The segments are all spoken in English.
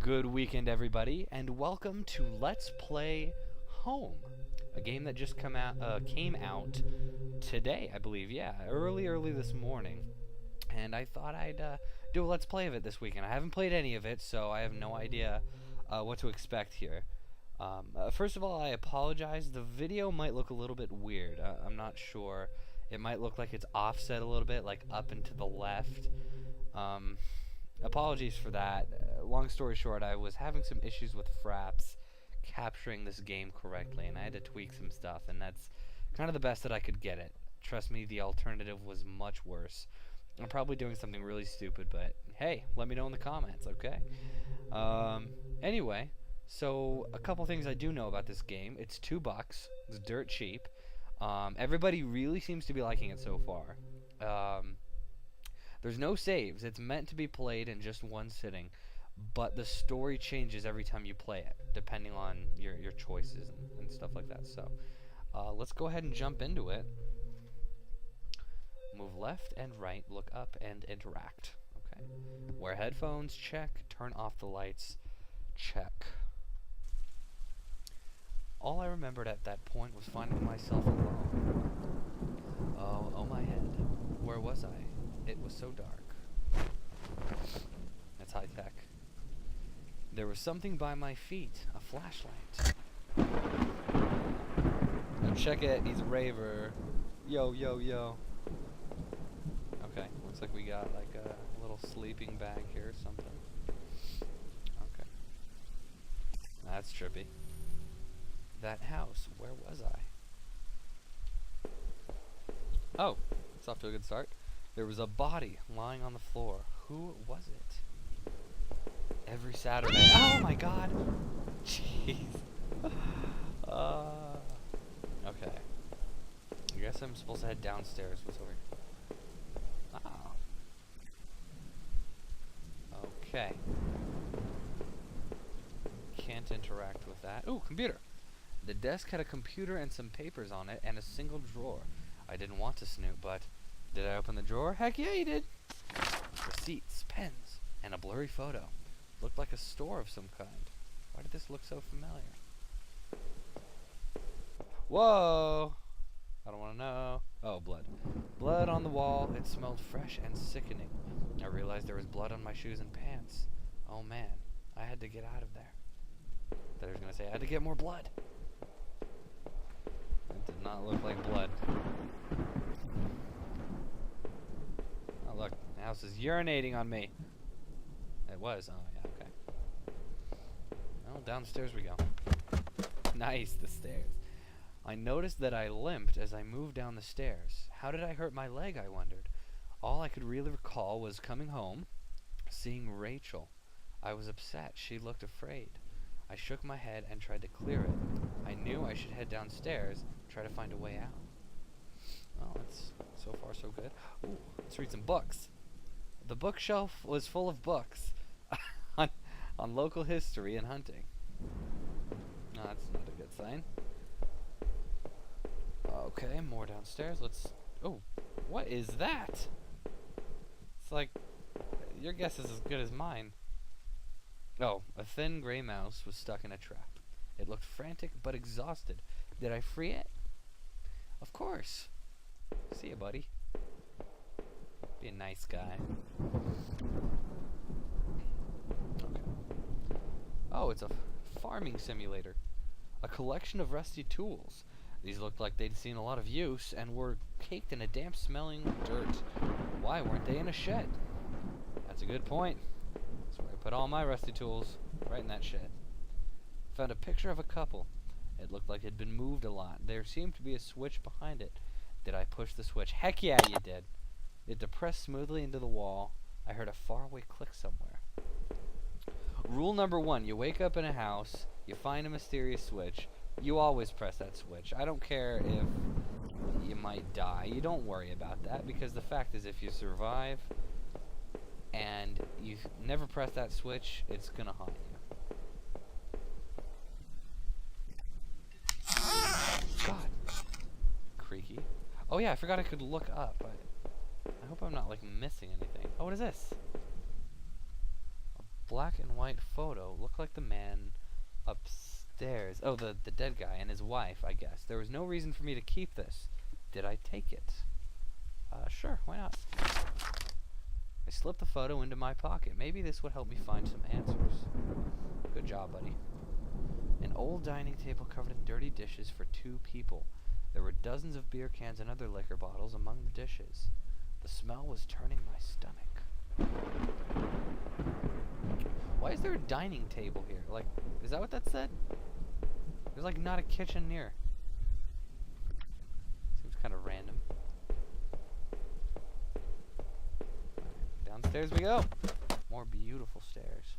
Good weekend, everybody, and welcome to Let's Play Home, a game that just came out today, I believe. Yeah, early this morning. And I thought I'd do a Let's Play of it this weekend. I haven't played any of it, so I have no idea what to expect here. First of all, I apologize. The video might look a little bit weird. I'm not sure. It might look like it's offset a little bit, like up and to the left. Apologies for that. Long story short, I was having some issues with Fraps capturing this game correctly, and I had to tweak some stuff, and that's kind of the best that I could get it. Trust me, the alternative was much worse. I'm probably doing something really stupid, but hey, let me know in the comments, okay? Anyway, so a couple things I do know about this game. It's $2. It's dirt cheap. Everybody really seems to be liking it so far. There's no saves. It's meant to be played in just one sitting, but the story changes every time you play it, depending on your choices and stuff like that. So let's go ahead and jump into it. Move left and right, look up, and interact. Okay. Wear headphones, check. Turn off the lights, check. All I remembered at that point was finding myself alone. Oh my head. Where was I? It was so dark. That's high tech. There was something by my feet. A flashlight. Now check it. He's a raver. Yo. Okay. Looks like we got like a little sleeping bag here or something. Okay. That's trippy. That house. Where was I? Oh. It's off to a good start. There was a body lying on the floor. Who was it? Every Saturday. Oh my god! Jeez. Okay. I guess I'm supposed to head downstairs. What's over here? Oh. Okay. Can't interact with that. Ooh, computer! The desk had a computer and some papers on it and a single drawer. I didn't want to snoop, but did I open the drawer? Heck yeah, you did. Receipts, pens, and a blurry photo. Looked like a store of some kind. Why did this look so familiar? Whoa! I don't want to know. Oh, blood. Blood on the wall. It smelled fresh and sickening. I realized there was blood on my shoes and pants. Oh man, I had to get out of there. I was going to say I had to get more blood. It did not look like blood. Oh look, the house is urinating on me. It was, oh yeah, okay. Well, downstairs we go. Nice, the stairs. I noticed that I limped as I moved down the stairs. How did I hurt my leg, I wondered. All I could really recall was coming home, seeing Rachel. I was upset. She looked afraid. I shook my head and tried to clear it. I knew I should head downstairs, try to find a way out. Well, that's so far so good. Ooh, let's read some books. The bookshelf was full of books on local history and hunting. No, that's not a good sign. Okay, more downstairs. Let's... Oh, what is that? It's like... Your guess is as good as mine. Oh, a thin gray mouse was stuck in a trap. It looked frantic but exhausted. Did I free it? Of course. See ya, buddy. Be a nice guy. Okay. Oh, it's a farming simulator. A collection of rusty tools. These looked like they'd seen a lot of use and were caked in a damp-smelling dirt. Why weren't they in a shed? That's a good point. That's where I put all my rusty tools. Right in that shed. Found a picture of a couple. It looked like it had been moved a lot. There seemed to be a switch behind it. Did I push the switch? Heck yeah, you did. It depressed smoothly into the wall. I heard a faraway click somewhere. Rule number 1. You wake up in a house. You find a mysterious switch. You always press that switch. I don't care if you might die. You don't worry about that, because the fact is if you survive and you never press that switch, it's gonna haunt you. God. Creaky. Oh yeah, I forgot I could look up. I hope I'm not like missing anything. Oh, what is this? A black and white photo looked like the man upstairs. Oh, the dead guy and his wife, I guess. There was no reason for me to keep this. Did I take it? Sure, why not? I slipped the photo into my pocket. Maybe this would help me find some answers. Good job, buddy. An old dining table covered in dirty dishes for 2 people. There were dozens of beer cans and other liquor bottles among the dishes. The smell was turning my stomach. Why is there a dining table here? Like, is that what that said? There's like not a kitchen near. Seems kind of random. Right, downstairs we go. More beautiful stairs.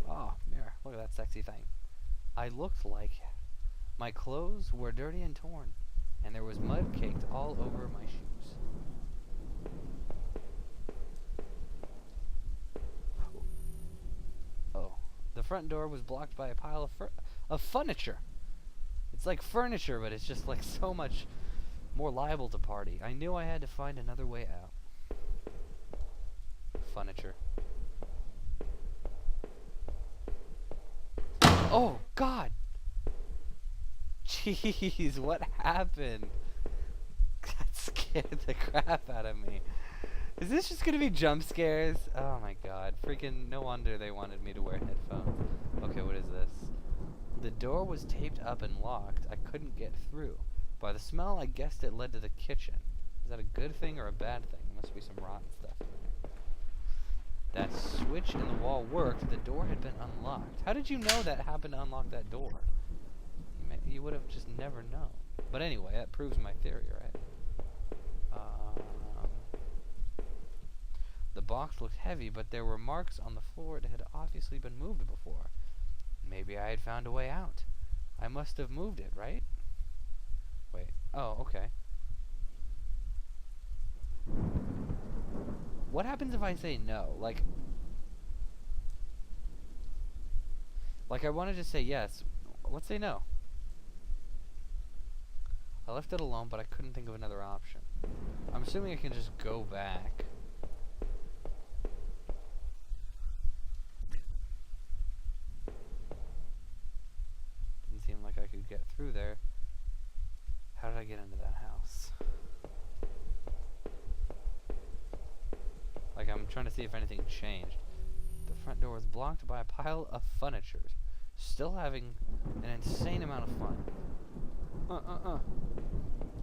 Oh, mirror. Look at that sexy thing. I looked like my clothes were dirty and torn, and there was mud caked all over my shoes. Oh, the front door was blocked by a pile of furniture. It's like furniture, but it's just like so much more liable to party. I knew I had to find another way out. Furniture. Oh, God! Jeez, what happened? That scared the crap out of me. Is this just gonna be jump scares? Oh my god. Freaking no wonder they wanted me to wear headphones. Okay, what is this? The door was taped up and locked. I couldn't get through. By the smell, I guessed it led to the kitchen. Is that a good thing or a bad thing? There must be some rotten stuff in there. That switch in the wall worked. The door had been unlocked. How did you know that happened to unlock that door? You would have just never known. But anyway, that proves my theory, right? The box looked heavy, but there were marks on the floor. It had obviously been moved before. Maybe I had found a way out. I must have moved it, right? Wait. Oh, okay. What happens if I say no? Like I wanted to say yes. Let's say no. I left it alone, but I couldn't think of another option. I'm assuming I can just go back. Didn't seem like I could get through there. How did I get into that house? Like, I'm trying to see if anything changed. The front door was blocked by a pile of furniture. Still having an insane amount of fun.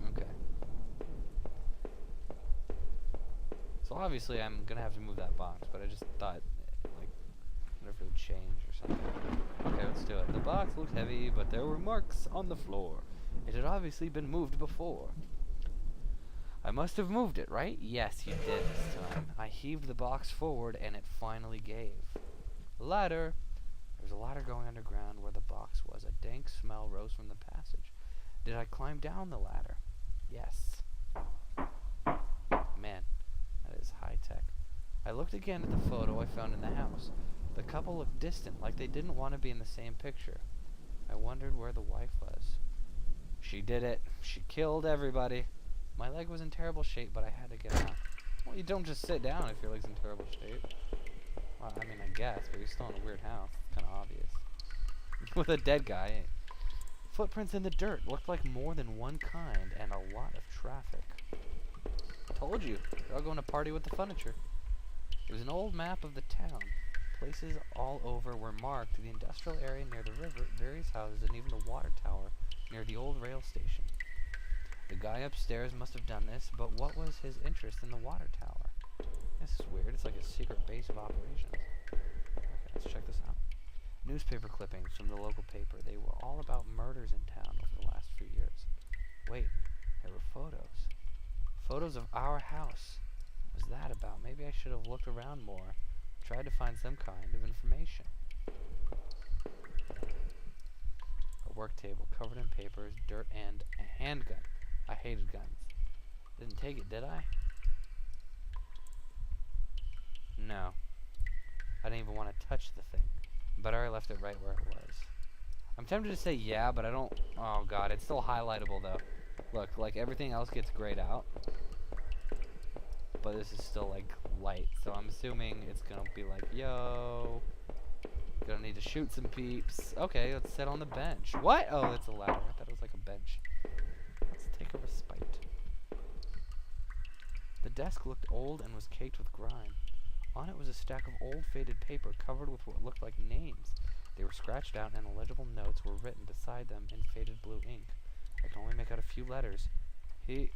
Okay. So obviously I'm gonna have to move that box, but I just thought, like, what if it would change or something. Okay, let's do it. The box looked heavy, but there were marks on the floor. It had obviously been moved before. I must have moved it, right? Yes, you did this time. I heaved the box forward, and it finally gave. Ladder. There was a ladder going underground where the box was. A dank smell rose from the passage. Did I climb down the ladder? Yes. Man, that is high tech. I looked again at the photo I found in the house. The couple looked distant, like they didn't want to be in the same picture. I wondered where the wife was. She did it. She killed everybody. My leg was in terrible shape, but I had to get out. Well, you don't just sit down if your leg's in terrible shape. Well, I mean, I guess, but you're still in a weird house. It's kind of obvious. With a dead guy. Footprints in the dirt looked like more than one kind, and a lot of traffic. Told you, they're all going to party with the furniture. There was an old map of the town. Places all over were marked. The industrial area near the river, various houses, and even the water tower near the old rail station. The guy upstairs must have done this, but what was his interest in the water tower? This is weird. It's like a secret base of operations. Okay, let's check this out. Newspaper clippings from the local paper. They were all about murders in town over the last few years. Wait, there were photos. Photos of our house. What was that about? Maybe I should have looked around more. Tried to find some kind of information. A work table covered in papers, dirt, and a handgun. I hated guns. Didn't take it, did I? No. I didn't even want to touch the thing. Better I left it right where it was. I'm tempted to say yeah, but I don't... Oh god, it's still highlightable though. Look, like everything else gets grayed out. but this is still like light, so I'm assuming it's gonna be like, yo, gonna need to shoot some peeps. Okay, let's sit on the bench. What? Oh, it's a ladder. I thought it was like a bench. Let's take a respite. The desk looked old and was caked with grime. On it was a stack of old faded paper covered with what looked like names. They were scratched out and illegible notes were written beside them in faded blue ink. I can only make out a few letters. Okay.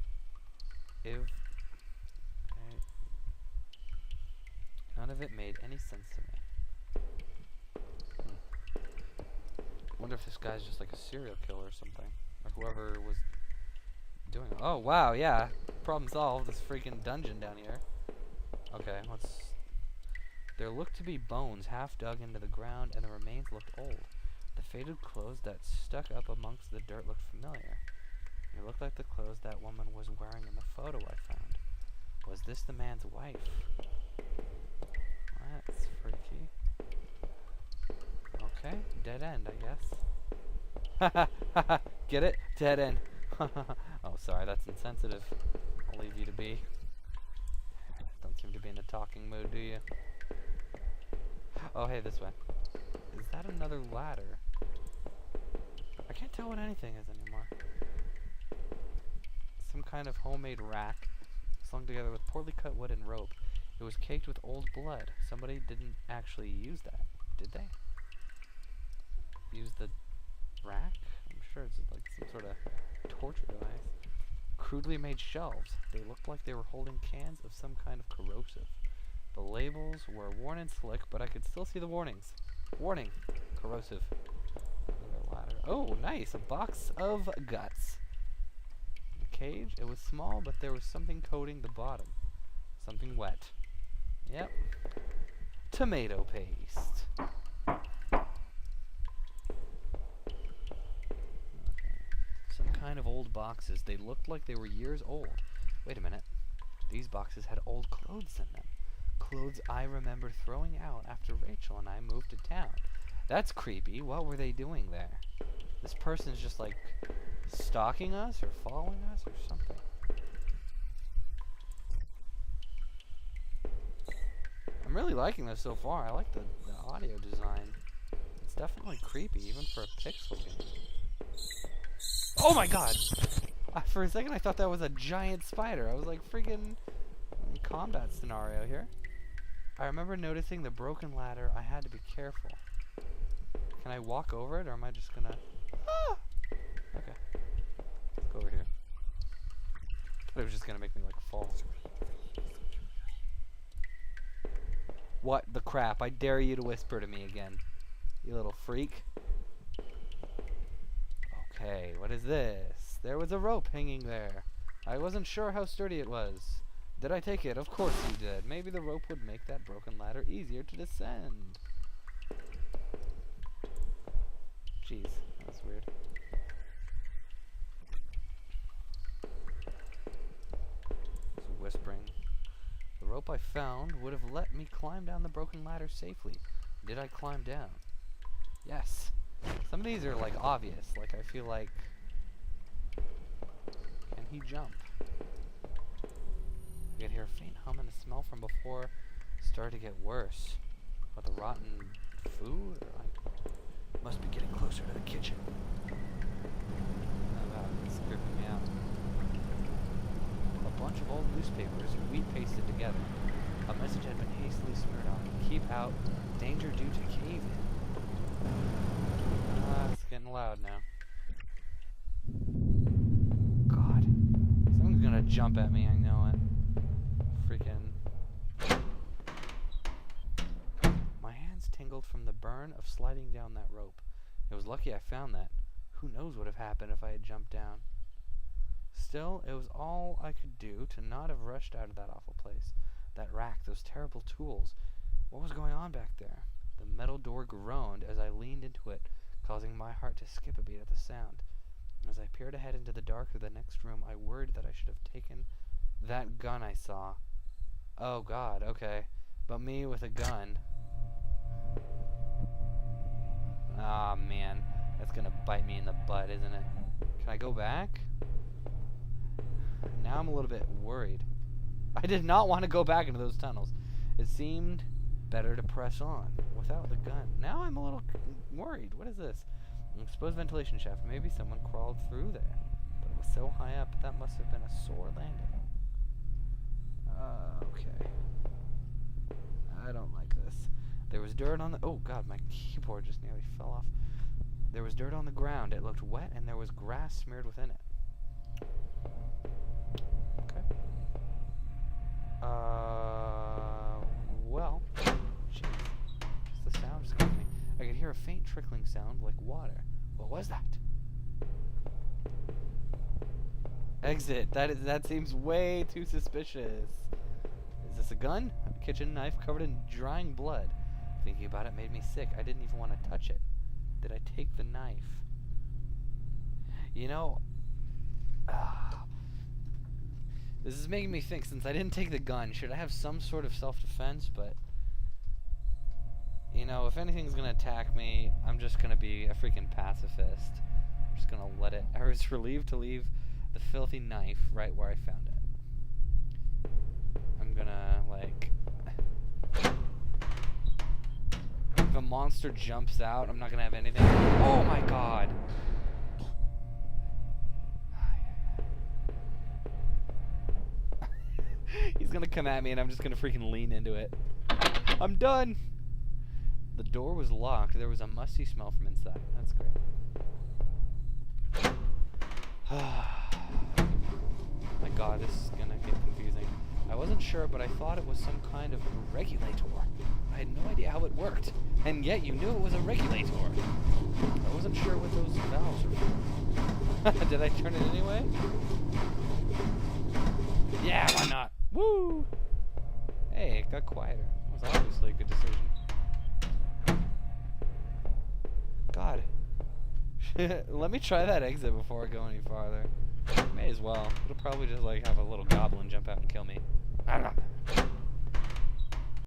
None of it made any sense to me. Wonder if this guy's just like a serial killer or something. Or whoever was doing it. Oh, wow, yeah. Problem solved. This freaking dungeon down here. Okay, let's... There looked to be bones half dug into the ground, and the remains looked old. The faded clothes that stuck up amongst the dirt looked familiar. It looked like the clothes that woman was wearing in the photo I found. Was this the man's wife? That's freaky. Okay, dead end, I guess. Get it? Dead end. Oh, sorry, that's insensitive. I'll leave you to be. Don't seem to be in the talking mood, do you? Oh, hey, this way. Is that another ladder? I can't tell what anything is anymore. Some kind of homemade rack, slung together with poorly cut wood and rope. It was caked with old blood. Somebody didn't actually use that, did they? Use the rack? I'm sure it's like some sort of torture device. Crudely made shelves. They looked like they were holding cans of some kind of corrosive. The labels were worn and slick, but I could still see the warnings. Warning. Corrosive. Another ladder. Oh, nice. A box of guts. The cage. It was small, but there was something coating the bottom. Something wet. Yep. Tomato paste. Okay. Some kind of old boxes. They looked like they were years old. Wait a minute. These boxes had old clothes in them. Clothes I remember throwing out after Rachel and I moved to town. That's creepy. What were they doing there? This person's just like stalking us or following us or something. I'm really liking this so far. I like the audio design. It's definitely creepy, even for a pixel game. Oh my god! For a second I thought that was a giant spider. I was like freaking combat scenario here. I remember noticing the broken ladder. I had to be careful. Can I walk over it, or am I just gonna... Ah! Okay. Let's go over here. I thought it was just gonna make me, like, fall. What the crap? I dare you to whisper to me again. You little freak. Okay, what is this? There was a rope hanging there. I wasn't sure how sturdy it was. Did I take it? Of course you did. Maybe the rope would make that broken ladder easier to descend. Jeez, that was weird. It's whispering. The rope I found would have let me climb down the broken ladder safely. Did I climb down? Yes. Some of these are like obvious. Like I feel like... Can he jump? I could hear a faint hum, and the smell from before started to get worse. What, the rotten food? Or I must be getting closer to the kitchen. Oh wow, it's creeping me out. A bunch of old newspapers, wheat pasted together. A message had been hastily smeared on. Keep out. Danger due to cave-in. It's getting loud now. God. Someone's gonna jump at me, I know it. Freaking. My hands tingled from the burn of sliding down that rope. It was lucky I found that. Who knows what would have happened if I had jumped down. Still, it was all I could do to not have rushed out of that awful place. That rack, those terrible tools. What was going on back there? The metal door groaned as I leaned into it, causing my heart to skip a beat at the sound. As I peered ahead into the dark of the next room, I worried that I should have taken that gun I saw. Oh god, okay. But me with a gun. Ah, man. That's gonna bite me in the butt, isn't it? Can I go back? Now I'm a little bit worried. I did not want to go back into those tunnels. It seemed better to press on without the gun. Now I'm a little worried. What is this? An exposed ventilation shaft. Maybe someone crawled through there. But it was so high up, that must have been a sore landing. Okay. I don't like this. There was dirt on the... Oh, God, my keyboard just nearly fell off. There was dirt on the ground. It looked wet, and there was grass smeared within it. Okay. Well... Jeez. Just the sound just got me. I could hear a faint trickling sound like water. What was that? Exit. That seems way too suspicious. Is this a gun? A kitchen knife covered in drying blood. Thinking about it made me sick. I didn't even want to touch it. Did I take the knife? You know, this is making me think, since I didn't take the gun, should I have some sort of self-defense? But, you know, if anything's gonna attack me, I'm just gonna be a freaking pacifist. I'm just gonna let it. I was relieved to leave the filthy knife right where I found it. I'm gonna, like... If a monster jumps out, I'm not gonna have anything. Oh my god! He's gonna come at me and I'm just gonna freaking lean into it. I'm done! The door was locked. There was a musty smell from inside. That's great. My god, this is gonna get confusing. I wasn't sure, but I thought it was some kind of regulator. I had no idea how it worked. And yet you knew it was a regulator. I wasn't sure what those valves were for. Did I turn it anyway? Yeah, why not? Woo! Hey, it got quieter. That was obviously a good decision. God. Let me try that exit before I go any farther. May as well. It'll probably just like have a little goblin jump out and kill me. I don't know.